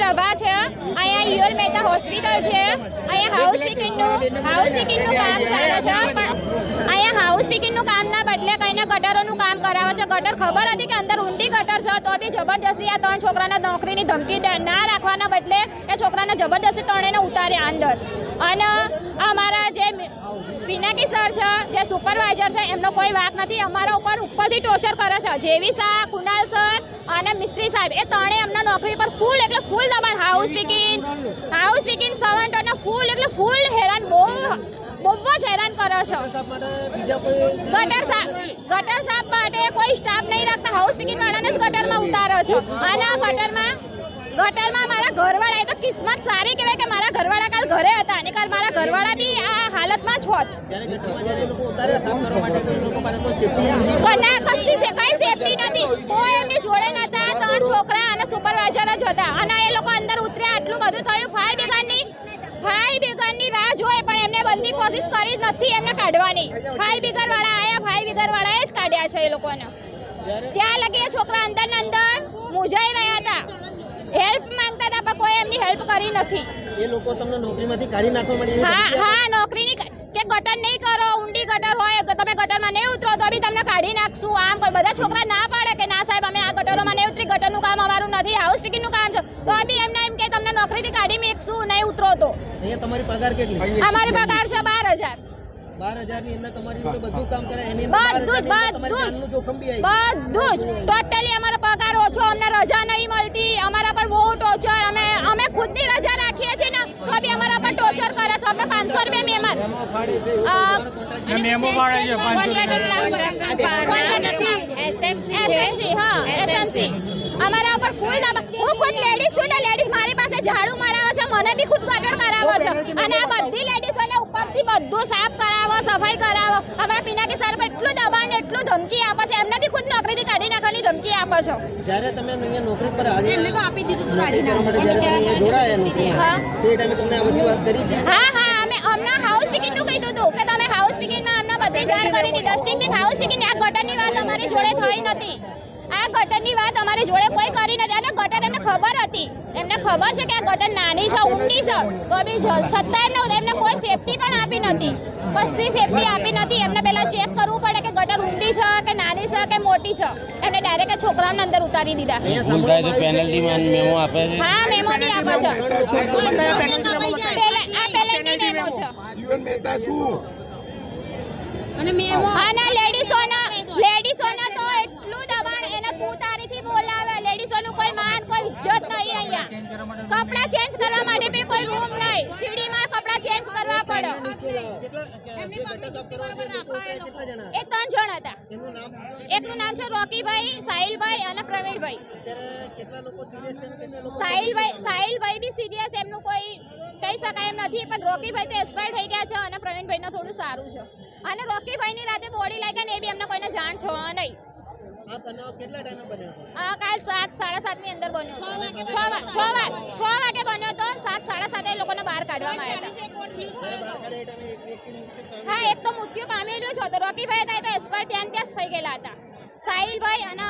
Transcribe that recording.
સભા છે, અહીંયા ઈયર મહેતા હોસ્પિટલ છે, અહીંયા હાઉસ પિકિંગનું કામ ચાલે છે, પણ અહીંયા હાઉસ પિકિંગનું કામના બદલે કઈને ગટરોનું કામ કરાવે છે. ગટર ખબર હતી કે અંદર ઊંડી ગટર છે તો બી જબરજસ્તી આ 3 છોકરાને નોકરીની ધમકી ના રાખવાના બદલે એ છોકરાને જબરજસ્તી ત્રણેયને ઉતાર્યા અંદર. અને અમારા જે પિનાકી સર છે, જે સુપરવાઇઝર છે, એમનો કોઈ વાંક નથી. અમારા ઉપરથી ટોર્ચર કરે છે. જેવી શાહ, કુનાલ સર અને મિસ્ત્રી સાહેબ એ ત્રણેય અમને નોકરી પર ફૂલ દબાણ. હાઉસ પીકિંગ સર્વન્ટોને ફૂલ હેરાન, બહુ જ હેરાન કરે છે. ગટર સાફ માટે કોઈ સ્ટાફ નહીં રાખતા. હાઉસ પીકિંગ વાળાને જ ગટરમાં ઉતારે છે. અને ગટરમાં મારા ઘરવાળા, એ તો કિસ્મત સારી કહેવાય કે મારા ઘરવાળા કાલ ઘરે હતા અને કાલ મારા ઘરવાળા બી આ હાલતમાં જ હોત. કઈ સેફટી નથી, કોઈ એમની જોડે નતા. 3 છોકરા અને સુપરવાઇઝર જ હતા અને એ લોકો અંદર ઉતર્યા. આટલું બધું થયું. 5 વીઘરની રાહ જોઈ પણ એમને બંધી કોશિશ કરી નથી એમને કાઢવાની. 5 વીઘર વાળા આયા, 5 વીઘર વાળાએ જ કાઢ્યા છે એ લોકોને. ત્યાં લગી એ છોકરા અંદર ને અંદર મૂંઝાઈ રહ્યા હતા, હેલ્પ માંગતા હતા પણ કોઈ એમની હેલ્પ કરી નથી. એ લોકો તમને નોકરીમાંથી કાઢી નાખવા માટે? હા, નોકરીની કે ગટર નહીં કરો, ઊંડી ગટર હોય, તમે ગટરમાં નહીં ઉતરો તો બી તમને કાઢી નાખશું. આમ બધા છોકરા ના પાડે કે ના સાહેબ અમે આ ગટરોમાં નહીં ઉતરી, ગટરનું કામ અમારું નથી, હાઉસ પીકિંગનું કામ છે. તો બી એમને એમ કે તમને નોકરીથી કાઢી મેકશું, નહીં ઉતરો તો. અહીંયા તમારી પગાર કેટલી? અમારી પગાર છે 12,000. 12,000 ની અંદર તમારી જોડે બધું કામ કરે, એની અંદર તમારી જાનનું જોખમ બી આવી. બધું જ ટોટલી અમારો પગાર ઓછો, અમને રજા નહીં મળતી, અમારા પર બહુ ટોર્ચર. અમે ખુદની રજા રાખીએ છીએ ને તો બી અમારા પર ટોર્ચર કરે છે. અમને 500 રૂપિયા મહેમાન મેમો પાડે છે. 500 એસએમસી અમારા ઉપર ફૂલ. હું ખુદ લેડીઝ છું ને, લેડીઝ મારી પાસે ઝાડુ મારાવે છે, મને બી ખુદ ગટર કરાવે છે. અને આ બધી લેડીઝોને ઉપરથી બધું સાફ કરાવો, સફાઈ કરાવો. અમારા પિનાકી સર પર એટલું દબાણ, એટલું ધમકી આપે છે. એમને બી ખુદ નોકરીથી કાઢી નાખવાની ધમકી આપે છે. જ્યારે તમે અહીંયા નોકરી પર એમને તો આપી દીધું હતું રાજીનામું. જ્યારે તમે અહીંયા જોડાયા નોકરીમાં તે ટાઈમે તમને આ બધી વાત કરી હતી? હા, અમે અમને હાઉસ પીકિંગનું કીધું હતું કે તમે હાઉસ પીકિંગમાં અમને બધી જાણ કરી હતી. ડસ્ટિંગની, હાઉસ પીકિંગ, આ ગટરની વાત અમારી જોડે થઈ નથી. આ ગટરની વાત અમારી જોડે કોઈ કરી નથી. અને ગટર એમને ખબર હતી, એમને ખબર છે કે આ ગટર નાની છે, ઊંડી છે, તો બી છતાંય એમને કોઈ સેફટી પણ આપી નથી. કશી સેફટી આપી નથી. એમને પહેલા ચેક કરવું પડે કે ગટર ઊંડી છે કે નાની છે કે મોટી છે. એમને ડાયરેક્ટ છોકરાઓને અંદર ઉતારી દીધા. પેનલ્ટીમાં મેમો આપે છે. હા, મેમો બી આપે છે. આ પેનલ્ટી મેમો છે. અને લેડીઝોના તો એટલું દબાણ, એને તું તારીથી બોલાવે. લેડીઝોનું કોઈ માન, કોઈ ઇજ્જત નહીં. અહીંયા કપડાં ચેન્જ કરવા માટે બી કોઈ રૂમ નહીં. સીડીમાં કપડાં ચેન્જ કરવા પડે. એ 3 જણ હતા. એકનું નામ છે રોકીભાઈ, સાહિલભાઈ અને પ્રવીણભાઈ. સાહિલભાઈ બી સિરિયસ, એમનું કોઈ કહી શકાય એમ નથી. પણ રોકીભાઈ તો એક્સપાયર થઈ ગયા છે અને પ્રવીણભાઈનું થોડું સારું છે. અને રોકીભાઈની રાતે બોડી લાગ્યા ને એ બી અમને કોઈને જાણ છે નહીં. આ બનાવ કેટલા ટાઈમે બન્યો? કાલ 7:30 ની અંદર બન્યો. 6 વાગે બન્યો તો 7:30 એ લોકોને બહાર કાઢવામાં આવ્યા હતા. હા, એક તો મૃત્યુ પામેલું છે. તો રોકીભાઈ હતા એ તો એક્સપાયર ત્યાં જ થઈ ગયેલા હતા. સાહિલભાઈ અને